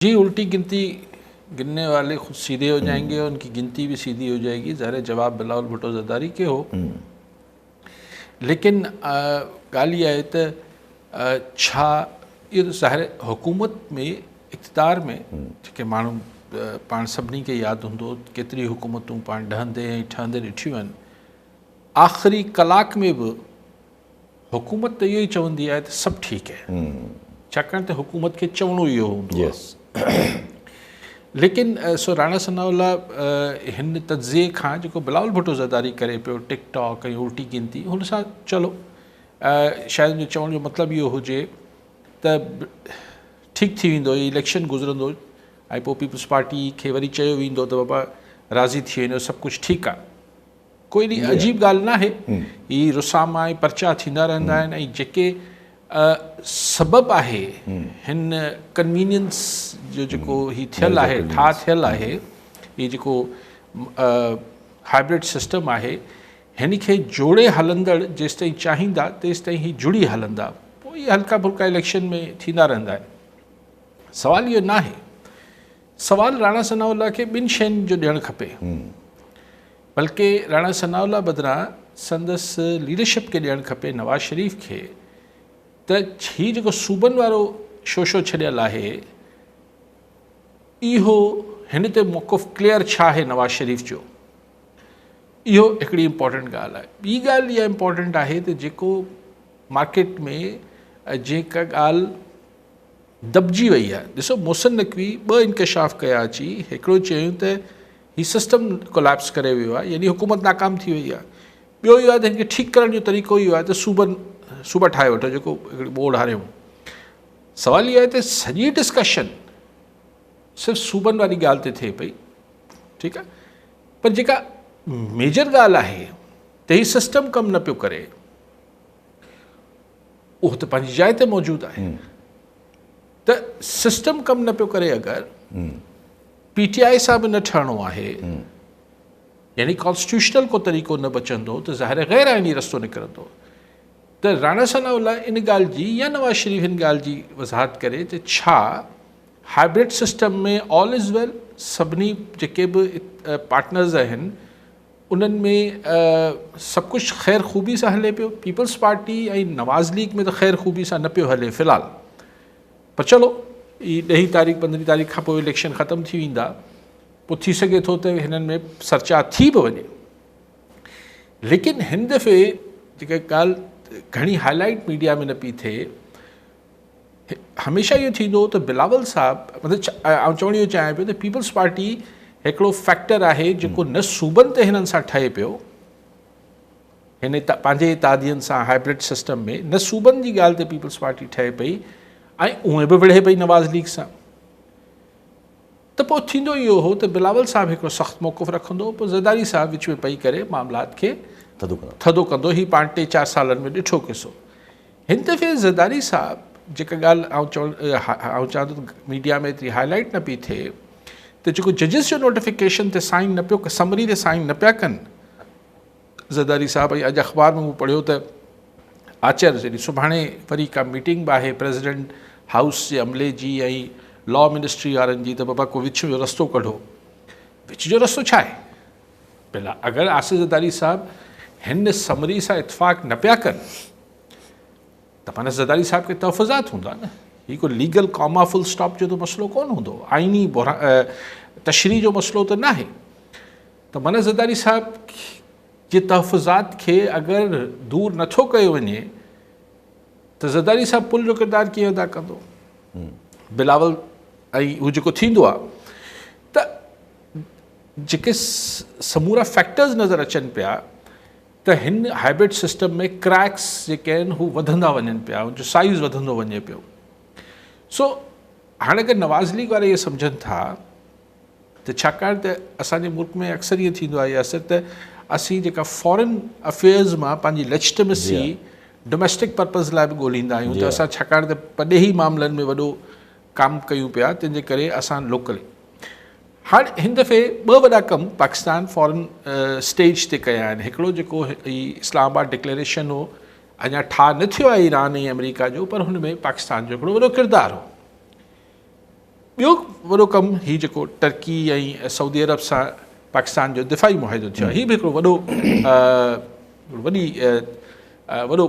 जी, उल्टी गिनती गिनने वाले खुद सीधे हो जाएंगे और उनकी गिनती भी सीधी हो जाएगी। ज़ाहिर जवाब बिलावल भुट्टो ज़रदारी के हो, लेकिन ॻाल्हि इहा आहे त छा इहो ज़ाहिर हुकूमत में इक़्तिदार में जेके माण्हू पाण सभिनी खे यादि हूंदो केतिरी हुकूमतूं पाण ढहंदे ऐं ठहंदे ॾिठियूं आहिनि। आख़िरी कलाक में बि हुकूमत त इहो ई चवंदी आहे त सभु ठीकु आहे, छाकाणि त हुकूमत खे चवणो इहो हूंदो आहे। लेकिन सो राणा सनाउल्ला हिन तज्ज़िये खां जेको बिलावल भुट्टो ज़रदारी करे पियो टिकटॉक ऐं उल्टी गिनती, हुन सां चलो शायदि मुंहिंजो चवण जो मतिलबु इहो हुजे त ठीकु थी वेंदो, इलेक्शन गुज़रंदो ऐं पोइ पीपल्स पार्टी खे वरी चयो वेंदो त बाबा राज़ी थी वञो, सभु कुझु ठीकु आहे। कोई एॾी अजीब ॻाल्हि न आहे। हीअ रुसामा ऐं पर्चा थींदा रहंदा आहिनि ऐं जेके सबबु आहे हिन कन्वीनियंस जो जेको हीउ थियलु आहे, ठाह थियलु आहे, हीअ जेको हाइब्रिड सिस्टम आहे, हिन खे जोड़े हलंदड़ जेसिताईं चाहींदा तेसिताईं हीअ जुड़ी हलंदा, पोइ इहे हल्का फुल्का इलेक्शन में थींदा रहंदा आहिनि। सवाल इहो न आहे। सवाल राणा सनाउल्ला खे ॿिनि शयुनि जो ॾियणु खपे, बल्कि राणा सनाउल्ला बदिरां संदसि लीडरशिप खे ॾियणु खपे नवाज़ शरीफ़ खे, त हीउ जेको सूबनि वारो शोशो छॾियलु आहे, इहो हिन ते मौक़ुफ़ क्लियर छा आहे नवाज़ शरीफ़ जो, इहो हिकिड़ी इम्पॉर्टेंट ॻाल्हि आहे। ॿी ॻाल्हि इहा इम्पॉर्टेंट आहे त जेको मार्केट में जेका ॻाल्हि दॿिजी वई आहे, ॾिसो मोहसिन नक़वी ॿ इंकशाफ़ कया अची, हिकिड़ो चयूं त हीउ सिस्टम कोलैप्स करे वियो आहे, यानी हुकूमत नाकाम थी वई आहे। ॿियो इहो आहे त हिनखे ठीकु करण जो तरीक़ो इहो आहे त सूबा ठाहे वठो, जेको हिकिड़ी बोर्ड हारियूं। सवाल इहो आहे त सॼी डिस्कशन सिर्फ़ु सूबनि वारी ॻाल्हि ते थिए पई, ठीकु आहे, पर जेका मेजर ॻाल्हि आहे त हीउ सिस्टम कमु न पियो करे, उहो त पंहिंजी जाइ ते मौजूदु आहे। त सिस्टम कमु न पियो करे अगरि PTI सां बि न ठहणो आहे, यानी कॉन्स्टिट्यूशनल को तरीक़ो न बचंदो, त ज़ाहिर गैर आइनी रस्तो निकिरंदो। त राणा सनाउल्ला इन ॻाल्हि जी या नवाज़ शरीफ़ हिन ॻाल्हि जी वज़ाहत करे त छा हाइब्रिड सिस्टम में ऑल इज़ वेल, सभिनी जेके बि पार्टनर्स आहिनि उन्हनि में सभु कुझु ख़ैर ख़ूबी सां हले पियो। पीपल्स पार्टी ऐं नवाज़ लीग में त ख़ैर ख़ूबी सां न पियो हले फ़िलहालु, पर चलो ई 10 तारीख़ 15 तारीख़ खां पोइ इलेक्शन ख़तमु थी वेंदा, पोइ थी सघे थो त हिननि में सरचा थी बि वञे। लेकिन हिन दफ़े जेका ॻाल्हि घणी हाईलाइट मीडिया में न पई थिए, हमेशह इहो थींदो त बिलावल साहब, मतिलबु आउं चवणु इहो चाहियां पियो त पीपल्स पार्टी हिकिड़ो फैक्टर आहे जेको न सूबनि ते हिननि सां ठहे पियो, हिन पंहिंजे तादियनि सां हाइब्रिड सिस्टम में, न सूबनि जी ॻाल्हि ते पीपल्स पार्टी ठहे पई ऐं उहे बि विढ़े पई नवाज़ लीग सां। त पोइ थींदो इहो हो त बिलावल साहब हिकिड़ो सख़्तु मौक़ुफ़ रखंदो, पोइ ज़रदारी साहब विच में पई करे मामलात खे थधो कंदो। हीउ पाण 3-4 सालनि में ॾिठो किसो। हिन दफ़े ज़रदारी साहब जेका ॻाल्हि आउं चवां थो मीडिया में एतिरी हाईलाइट न पई थिए, त जेको जजिस जो नोटिफिकेशन ते साइन न पियो, समरी ते साइन न पिया कनि ज़रदारी साहब, ऐं अॼु अख़बार में मूं पढ़ियो त आचार्य जॾहिं सुभाणे वरी का मीटिंग बि आहे प्रेसिडेंट हाउस जे अमले जी ऐं लॉ मिनिस्ट्री वारनि जी, त बाबा को विच जो रस्तो कढो। विच जो रस्तो छा आहे? पहिला अगरि आसिफ़ ज़रदारी साहब हिन समरी सां इतफ़ाक़ न पिया कनि त माना ज़रदारी साहब खे तहफ़ुज़ात हूंदा न, हीअ को लीगल कॉमा फुल स्टॉप जो त मसइलो कोन हूंदो, आइनी तशरीह जो मसइलो त न आहे। त माना ज़रदारी साहब जे तहफ़ुज़ात खे अगरि दूर नथो कयो वञे त ज़रदारी साहब पुल जो किरदारु कीअं अदा कंदो? बिलावल ऐं हू जेको थींदो आहे त जेके समूरा फैक्टर्स नज़र अचनि पिया त हिन हाइब्रिड सिस्टम में क्रैक्स जेके आहिनि हू वधंदा वञनि पिया, उनजो साइज़ वधंदो वञे पियो। सो हाणे अगरि नवाज़ लीग वारे इहे सम्झनि था त छाकाणि त असांजे मुल्क में अक्सर इहो थींदो आहे असर त असीं जेका फॉरेन अफेयर्स मां पंहिंजी लेजिटिमेसी डोमेस्टिक पर्पज़ लाइ बि ॻोल्हींदा आहियूं, त असां छाकाणि त परॾेही मामलनि में वॾो कमु कयूं पिया, तंहिंजे करे असां लोकल। हाणे हिन दफ़े 2 वॾा कमु पाकिस्तान फॉरेन स्टेज ते कया आहिनि। हिकिड़ो जेको इस्लामाबाद डिक्लेरेशन हो, अञा ठाह न थियो आहे ईरान ऐं अमेरिका जो, पर हुन में पाकिस्तान जो हिकिड़ो वॾो किरदारु हो। ॿियो जेको हीअ हाइब्रिड सिस्टम आहे, हिन में पाकिस्तान जो हिकिड़ो वॾो किरदारु हो। ॿियो वॾो कमु हीउ जेको टर्की ऐं सऊदी अरब सां पाकिस्तान जो दिफ़ाई मुआहिदो थियो आहे, हीउ बि हिकिड़ो वॾो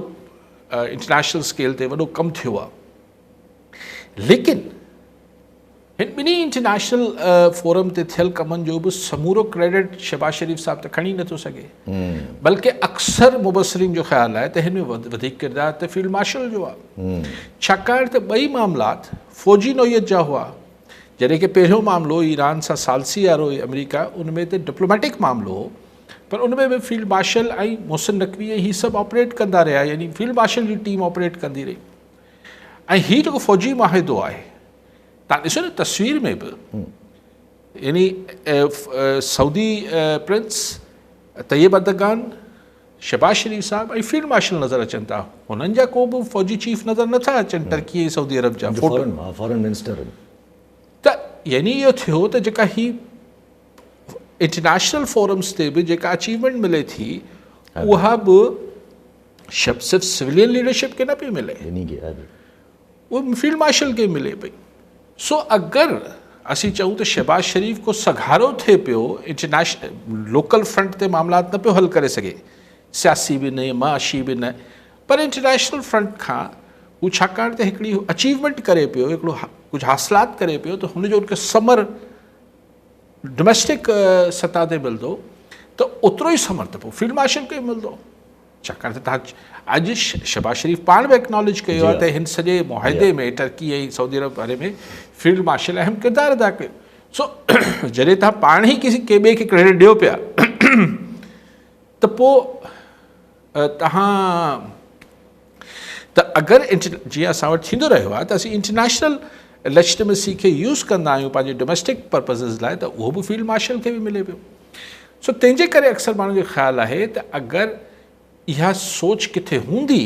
इंटरनेशनल स्केल ते वॾो कमु थियो आहे। लेकिन हिन ॿिन्ही इंटरनेशनल फोरम ते थियल कमनि जो बि समूरो क्रेडिट शहबाज शरीफ़ साहब त खणी नथो सघे, बल्कि अक्सर मुबसरीन जो ख़्यालु आहे त हिन में वधीक किरदारु त फील्ड मार्शल जो आहे, छाकाणि त ॿई मामलात फ़ौजी नोयत जा हुआ। जॾहिं की पहिरियों मामिलो ईरान सां सालसी वारो अमेरिका, उन में त डिप्लोमेटिक मामिलो हो, पर उन में बि फील्ड मार्शल ऐं मोहसिन नक़वी ही सभु ऑपरेट कंदा रहिया, यानी फील्ड मार्शल जी टीम ऑपरेट कंदी रही। ऐं हीउ जेको फ़ौजी मुआहिदो आहे, तव्हां ॾिसो न तस्वीर में बि, यानी Saudi prince Tayyip Erdogan, Shehbaz Sharif साहब ऐं फील्ड मार्शल नज़र अचनि था। हुननि जा को बि फ़ौजी चीफ नज़र नथा अचनि टर्की ऐं सऊदी अरब जा फॉरेन मिनिस्टर। त यानी इहो थियो त जेका ही इंटरनेशनल फोरम्स ते बि जेका अचीवमेंट मिले थी, उहा बि सिर्फ़ु सिविलियन लीडरशिप खे न पई मिले, उहा फील्ड मार्शल खे मिले पई। सो अगरि असीं चऊं त शहबाज शरीफ़ को सघारो थिए पियो, इंटरनेशनल लोकल फ्रंट ते मामलात न पियो हल करे सघे, सियासी बि न माशी बि न, पर इंटरनेशनल फ्रंट खां हू छाकाणि त हिकिड़ी अचीवमेंट करे पियो, हिकिड़ो कुझु हासिलात करे पियो, त हुनजो उनखे समर डोमेस्टिक सतह ते मिलंदो, त ओतिरो ई समर त पोइ फील्ड मार्शल खे मिलंदो। छाकाणि त तव्हां अॼु शहबाज शरीफ़ पाण बि एक्नॉलेज कयो आहे त हिन सॼे मुआहिदे में टर्की ऐं सऊदी अरब वारे में फील्ड मार्शल अहम किरदारु अदा कयो। सो जॾहिं तव्हां पाण ई कंहिं ॿिए खे क्रेडिट ॾियो पिया, त पोइ तव्हां त अगरि जीअं असां वटि थींदो रहियो आहे त असीं इंटरनेशनल लेजिटिमेसी खे यूज़ कंदा आहियूं पंहिंजे डोमेस्टिक पर्पज़िस लाइ, त उहो बि फील्ड मार्शल खे बि मिले पियो। सो तंहिंजे करे अक्सर माण्हुनि जो ख़्यालु आहे त अगरि इहा सोच किथे हूंदी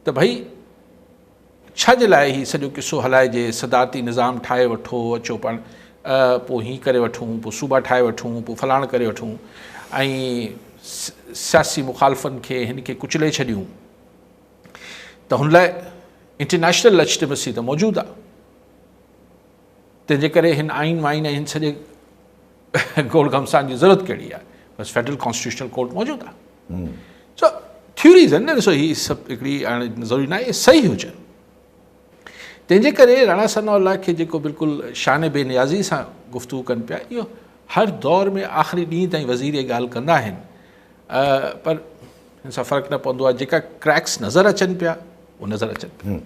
त भई छाजे लाइ हीउ सॼो किसो हलाइजे, सदारती निज़ाम ठाहे वठो, अचो पाण पोइ हीअं करे वठूं, पोइ सूबा ठाहे वठूं, पोइ फलाण करे वठूं ऐं सियासी मुखालफ़नि खे हिन खे कुचले छॾियूं, त हुन लाइ इंटरनेशनल लेजिटिमेसी त मौजूदु आहे। तंहिंजे करे हिन आइन वाइन ऐं हिन सॼे गोड़ घमसान जी ज़रूरत कहिड़ी आहे, बसि फेडरल कॉन्स्टिट्यूशनल कोर्ट मौजूदु आहे। सो थ्योरीज़ आहिनि न, ॾिसो हीअ सभु हिकिड़ी हाणे ज़रूरी न आहे सही हुजनि। तंहिंजे करे राणा सनाउल्लाह खे जेको बिल्कुलु शान बेनियाज़ी सां गुफ़्तगू कनि पिया, इहो हर दौर में आख़िरी ॾींहं ताईं वज़ीर इहा ॻाल्हि कंदा आहिनि, पर हिन सां फ़र्क़ु न पवंदो आहे। जेका क्रैक्स नज़र अचनि पिया उहो नज़र अचनि पिया।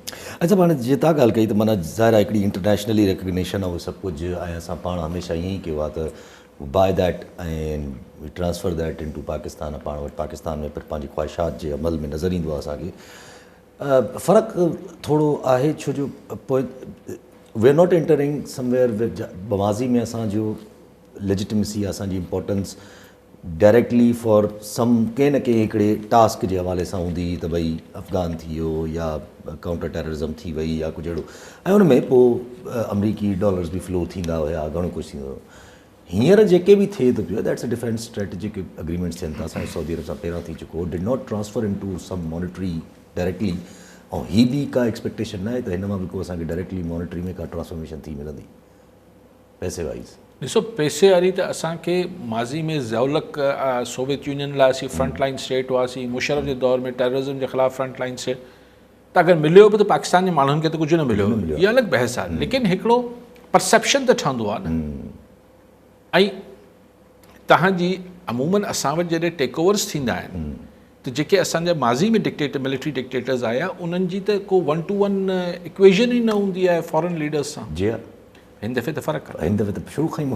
अच्छा, पाण जीअं तव्हां ॻाल्हि कई त माना ज़ाहिर आहे हिकिड़ी इंटरनेशनली रिकग्निशन आहे, उहो सभु कुझु, ऐं असां पाण हमेशह ईअं ई कयो आहे त बाय दैट ऐं transfer that in to Pakistan, पाण वटि पाकिस्तान में पंहिंजी ख़्वाहिशात जे अमल में नज़र ईंदो आहे असांखे। फ़र्क़ु थोरो आहे, छो जो पोइ we are not entering somewhere बवाज़ी में असांजो लेजिटिमेसी, असांजी इम्पोर्टेंस डायरेक्टली फॉर सम कंहिं न कंहिं हिकिड़े टास्क जे हवाले सां हूंदी, त भई अफ़गान थी वियो या काउंटर टेररिज़म थी वई या कुझु अहिड़ो, ऐं उन में पोइ अमरीकी डॉलर्स बि फ्लो थींदा हुया, घणो कुझु थींदो हुयो। हींअर जेके बि थिए थो पियो, that's a different strategic agreements थियनि था। असांजो सऊदी अरब सां पहिरियों थी चुको, did not transfer in to some monetary directly, ऐं हीअ बि का एक्सपेक्टेशन न आहे त हिन मां बि को असांखे डायरेक्टली मॉनिटरी में का ट्रांसफॉर्मेशन थी मिलंदी पैसे वाइज़। ॾिसो, पैसे वारी त असांखे माज़ी में ज़ौलक सोवियत यूनियन लाइ असीं फ्रंट लाइन स्टेट हुआसीं, मुशर्रफ जे दौर में टेररिज़म जे ख़िलाफ़ु फ्रंट लाइन स्टेट, त अगरि मिलियो बि त पाकिस्तान जे माण्हुनि खे त कुझु न मिलियो, इहा अलॻि बहस आहे। लेकिन हिकिड़ो परसेप्शन त ठहंदो आहे न। ऐं तव्हांजी अमूमन असां वटि जॾहिं टेक ओवर्स थींदा आहिनि, त जेके असांजा माज़ी में डिक्टेटर मिलिट्री डिक्टेटर्स आया, उन्हनि जी त को 1-to-1 इक्वेशन ई न हूंदी आहे फॉरेन लीडर्स सां। जी हा, हिन दफ़े त फ़र्क़ु आहे, हिन दफ़े त शुरू खां ई